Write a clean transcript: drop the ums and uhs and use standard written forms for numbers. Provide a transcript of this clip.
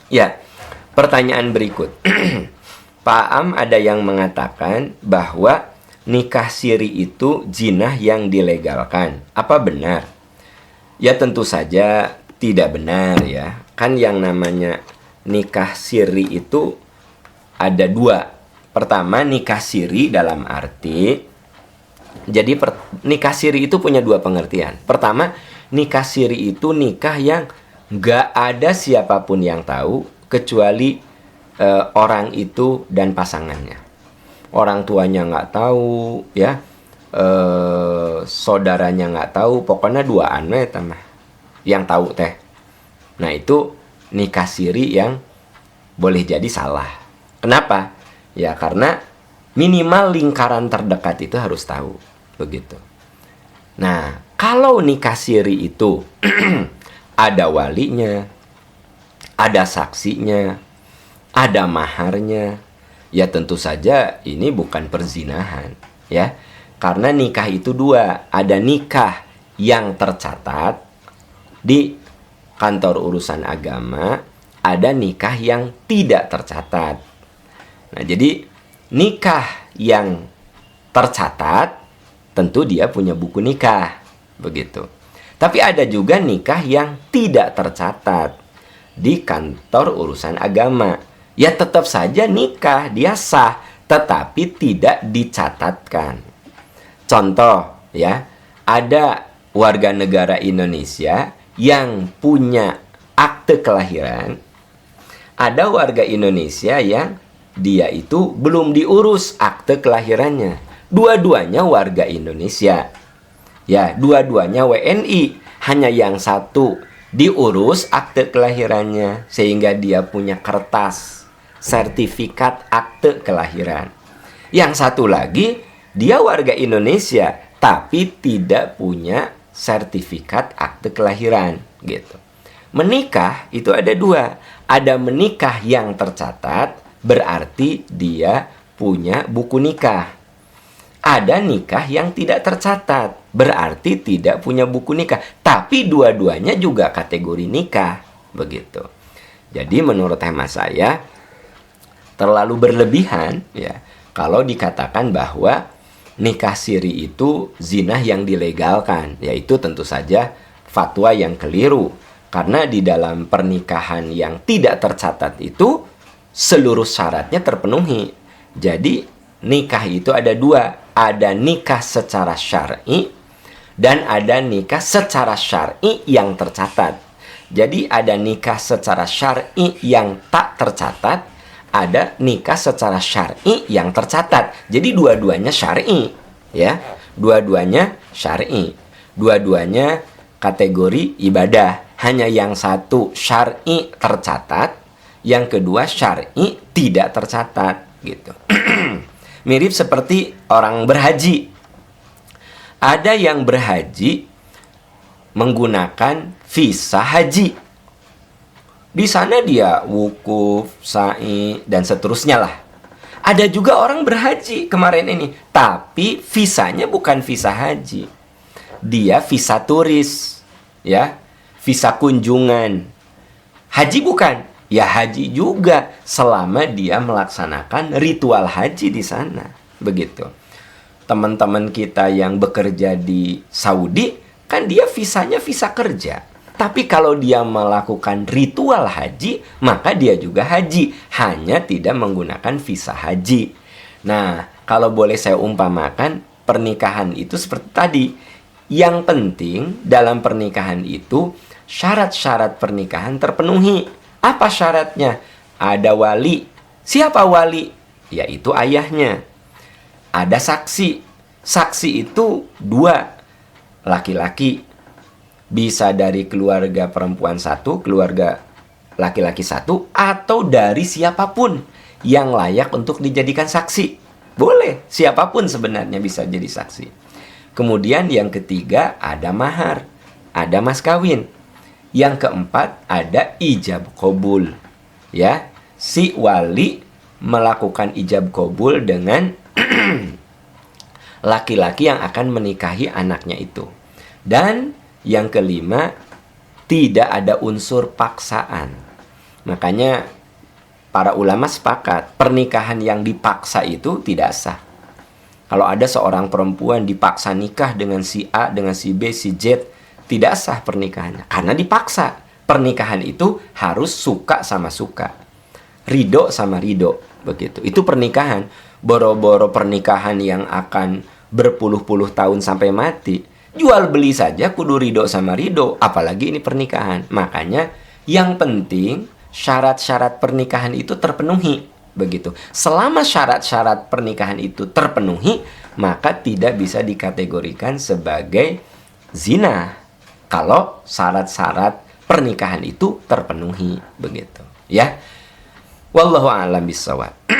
Ya, pertanyaan berikut. Pak Am, ada yang mengatakan bahwa nikah siri itu zina yang dilegalkan. Apa benar? Ya tentu saja tidak benar ya. Kan yang namanya nikah siri itu ada dua. Pertama, nikah siri dalam arti, jadi nikah siri itu punya dua pengertian. Pertama, nikah siri itu nikah yang gak ada siapapun yang tahu kecuali orang itu dan pasangannya. Orang tuanya nggak tahu, ya, saudaranya nggak tahu, pokoknya duaan we tamah yang tahu teh. Nah itu nikah siri yang boleh jadi salah. Kenapa? Ya karena minimal lingkaran terdekat itu harus tahu, begitu. Nah kalau nikah siri itu ada walinya, ada saksinya, ada maharnya, ya tentu saja ini bukan perzinahan, ya. Karena nikah itu dua, ada nikah yang tercatat di kantor urusan agama, ada nikah yang tidak tercatat. Nah, jadi nikah yang tercatat tentu dia punya buku nikah, begitu. Tapi ada juga nikah yang tidak tercatat di kantor urusan agama. Ya tetap saja nikah, dia sah, tetapi tidak dicatatkan. Contoh ya, ada warga negara Indonesia yang punya akte kelahiran, ada warga Indonesia yang dia itu belum diurus akte kelahirannya. Dua-duanya warga Indonesia. Ya, dua-duanya WNI, hanya yang satu diurus akte kelahirannya sehingga dia punya kertas sertifikat akte kelahiran. Yang satu lagi dia warga Indonesia tapi tidak punya sertifikat akte kelahiran, gitu. Menikah itu ada dua. Ada menikah yang tercatat, berarti dia punya buku nikah. Ada nikah yang tidak tercatat, berarti tidak punya buku nikah. Tapi dua-duanya juga kategori nikah, begitu. Jadi menurut hemat saya terlalu berlebihan ya kalau dikatakan bahwa nikah siri itu zina yang dilegalkan. Yaitu tentu saja fatwa yang keliru. Karena di dalam pernikahan yang tidak tercatat itu seluruh syaratnya terpenuhi. Jadi nikah itu ada dua. Ada nikah secara syar'i dan ada nikah secara syar'i yang tercatat. Jadi ada nikah secara syar'i yang tak tercatat, ada nikah secara syar'i yang tercatat. Jadi dua-duanya syar'i, ya. Dua-duanya syar'i. Dua-duanya kategori ibadah. Hanya yang satu syar'i tercatat, yang kedua syar'i tidak tercatat, gitu. Mirip seperti orang berhaji. Ada yang berhaji menggunakan visa haji. Di sana dia wukuf, sa'i, dan seterusnya lah. Ada juga orang berhaji kemarin ini, tapi visanya bukan visa haji. Dia visa turis, ya, visa kunjungan. Haji bukan? Ya haji juga selama dia melaksanakan ritual haji di sana. Begitu. Teman-teman kita yang bekerja di Saudi, kan dia visanya visa kerja. Tapi kalau dia melakukan ritual haji, maka dia juga haji. Hanya tidak menggunakan visa haji. Nah, kalau boleh saya umpamakan, pernikahan itu seperti tadi. Yang penting dalam pernikahan itu, syarat-syarat pernikahan terpenuhi. Apa syaratnya? Ada wali. Siapa wali? Yaitu ayahnya. Ada saksi. Saksi itu dua. Laki-laki. Bisa dari keluarga perempuan satu, keluarga laki-laki satu, atau dari siapapun yang layak untuk dijadikan saksi. Boleh, siapapun sebenarnya bisa jadi saksi. Kemudian yang ketiga ada mahar. Ada mas kawin. Yang keempat ada ijab qabul. Ya, si wali melakukan ijab qabul dengan laki-laki yang akan menikahi anaknya itu. Dan yang kelima, tidak ada unsur paksaan. Makanya para ulama sepakat, pernikahan yang dipaksa itu tidak sah. Kalau ada seorang perempuan dipaksa nikah dengan si A, dengan si B, si Z, tidak sah pernikahannya. Karena dipaksa. Pernikahan itu harus suka sama suka. Ridho sama ridho. Begitu. Itu pernikahan. Boro-boro pernikahan yang akan berpuluh-puluh tahun sampai mati. Jual beli saja kudu ridho sama ridho. Apalagi ini pernikahan. Makanya yang penting syarat-syarat pernikahan itu terpenuhi. Begitu. Selama syarat-syarat pernikahan itu terpenuhi, maka tidak bisa dikategorikan sebagai zina. Kalau syarat-syarat pernikahan itu terpenuhi, begitu. Ya. Wallahu a'lam bishawab.